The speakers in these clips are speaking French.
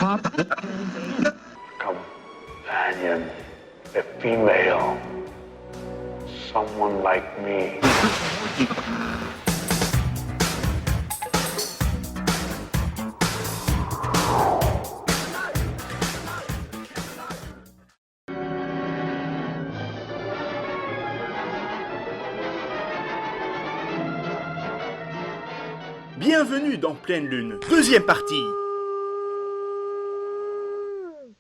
Companion, a female, someone like me. Bienvenue dans Pleine Lune, deuxième partie.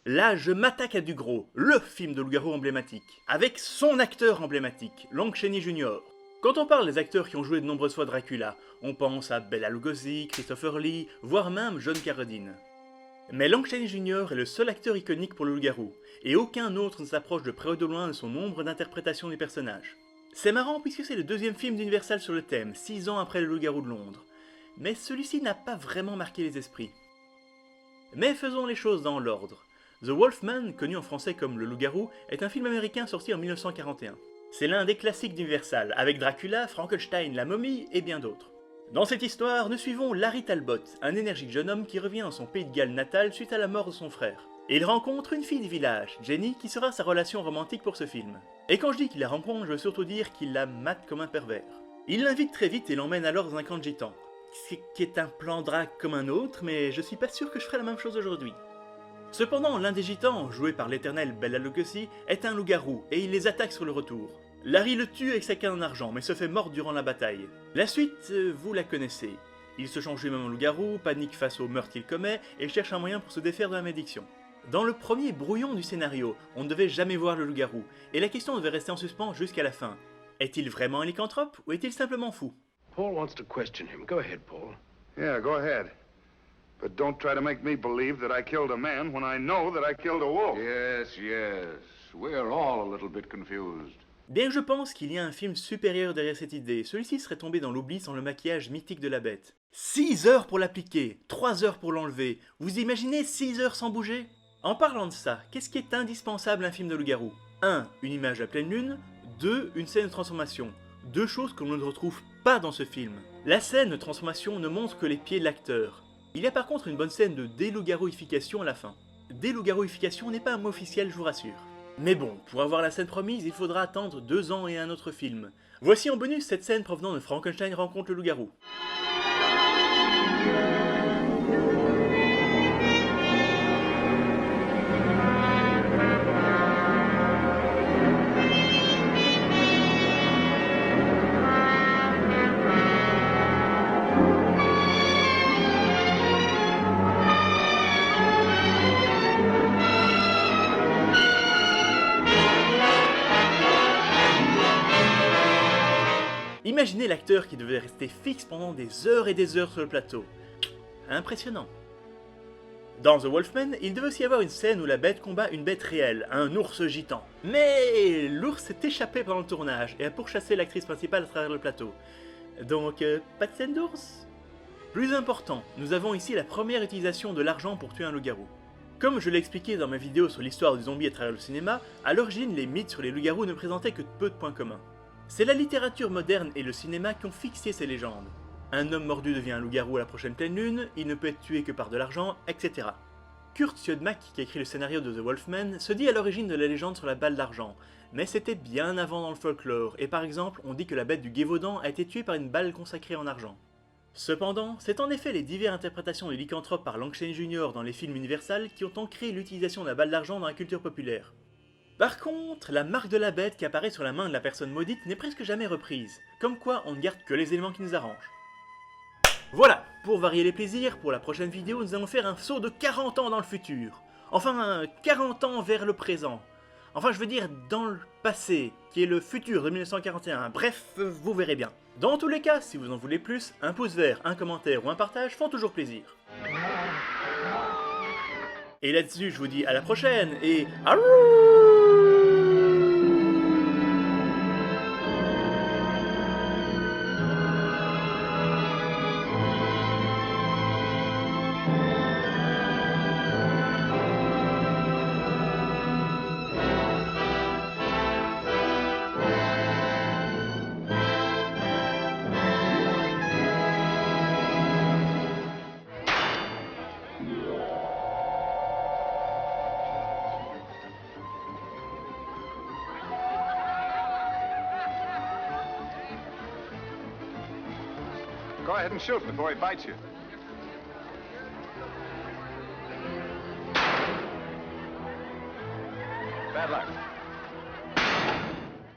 Là, je m'attaque à du gros, le film de loup-garou emblématique, avec son acteur emblématique, Lon Chaney Jr. Quand on parle des acteurs qui ont joué de nombreuses fois Dracula, on pense à Bela Lugosi, Christopher Lee, voire même John Carradine. Mais Lon Chaney Jr. est le seul acteur iconique pour le loup-garou, et aucun autre ne s'approche de près ou de loin de son nombre d'interprétations du personnage. C'est marrant puisque c'est le deuxième film d'Universal sur le thème, 6 ans après le loup-garou de Londres. Mais celui-ci n'a pas vraiment marqué les esprits. Mais faisons les choses dans l'ordre. The Wolfman, connu en français comme Le Loup-garou, est un film américain sorti en 1941. C'est l'un des classiques d'Universal, avec Dracula, Frankenstein, la momie et bien d'autres. Dans cette histoire, nous suivons Larry Talbot, un énergique jeune homme qui revient dans son pays de Galles natal suite à la mort de son frère. Et il rencontre une fille du village, Jenny, qui sera sa relation romantique pour ce film. Et quand je dis qu'il la rencontre, je veux surtout dire qu'il la mate comme un pervers. Il l'invite très vite et l'emmène alors dans un camp de gitans. Qui est un plan drague comme un autre, mais je suis pas sûr que je ferai la même chose aujourd'hui. Cependant, l'un des gitans, joué par l'éternel Bela Lugosi, est un loup-garou et il les attaque sur le retour. Larry le tue avec sa canne en argent, mais se fait mordre durant la bataille. La suite, vous la connaissez. Il se change lui-même en loup-garou, panique face au meurtre qu'il commet et cherche un moyen pour se défaire de la malédiction. Dans le premier brouillon du scénario, on ne devait jamais voir le loup-garou, et la question devait rester en suspens jusqu'à la fin. Est-il vraiment un lycanthrope ou est-il simplement fou? Paul wants to question him. Go ahead, Paul. Yeah, go ahead. But don't try to make me believe that I killed a man when I know that I killed a wolf. Yes, yes. We're all a little bit confused. Bien que je pense qu'il y a un film supérieur derrière cette idée, celui-ci serait tombé dans l'oubli sans le maquillage mythique de la bête. 6 heures pour l'appliquer, 3 heures pour l'enlever. Vous imaginez 6 heures sans bouger? En parlant de ça, qu'est-ce qui est indispensable à un film de loup-garou? 1. Une image à pleine lune. 2. Une scène de transformation. Deux choses que l'on ne retrouve pas dans ce film. La scène de transformation ne montre que les pieds de l'acteur. Il y a par contre une bonne scène de déloup-garouification à la fin. Déloup-garouification n'est pas un mot officiel, je vous rassure. Mais bon, pour avoir la scène promise, il faudra attendre 2 ans et un autre film. Voici en bonus cette scène provenant de Frankenstein rencontre le loup-garou. Imaginez l'acteur qui devait rester fixe pendant des heures et des heures sur le plateau. Impressionnant. Dans The Wolfman, il devait aussi y avoir une scène où la bête combat une bête réelle, un ours gitan. Mais l'ours s'est échappé pendant le tournage et a pourchassé l'actrice principale à travers le plateau. Donc, pas de scène d'ours? Plus important, nous avons ici la première utilisation de l'argent pour tuer un loup-garou. Comme je l'ai expliqué dans ma vidéo sur l'histoire du zombie à travers le cinéma, à l'origine les mythes sur les loups-garous ne présentaient que peu de points communs. C'est la littérature moderne et le cinéma qui ont fixé ces légendes. Un homme mordu devient un loup-garou à la prochaine pleine lune, il ne peut être tué que par de l'argent, etc. Kurt Siodmak, qui a écrit le scénario de The Wolfman, se dit à l'origine de la légende sur la balle d'argent, mais c'était bien avant dans le folklore, et par exemple, on dit que la bête du Gévaudan a été tuée par une balle consacrée en argent. Cependant, c'est en effet les diverses interprétations des lycanthropes par Lon Chaney Jr. dans les films Universal qui ont ancré l'utilisation de la balle d'argent dans la culture populaire. Par contre, la marque de la bête qui apparaît sur la main de la personne maudite n'est presque jamais reprise, comme quoi on ne garde que les éléments qui nous arrangent. Voilà, pour varier les plaisirs, pour la prochaine vidéo nous allons faire un saut de 40 ans dans le futur. Enfin, 40 ans vers le présent. Enfin, je veux dire dans le passé, qui est le futur de 1941, bref, vous verrez bien. Dans tous les cas, si vous en voulez plus, un pouce vert, un commentaire ou un partage font toujours plaisir. Et là-dessus, je vous dis à la prochaine, et... Go ahead and shoot before he bites you. Bad luck.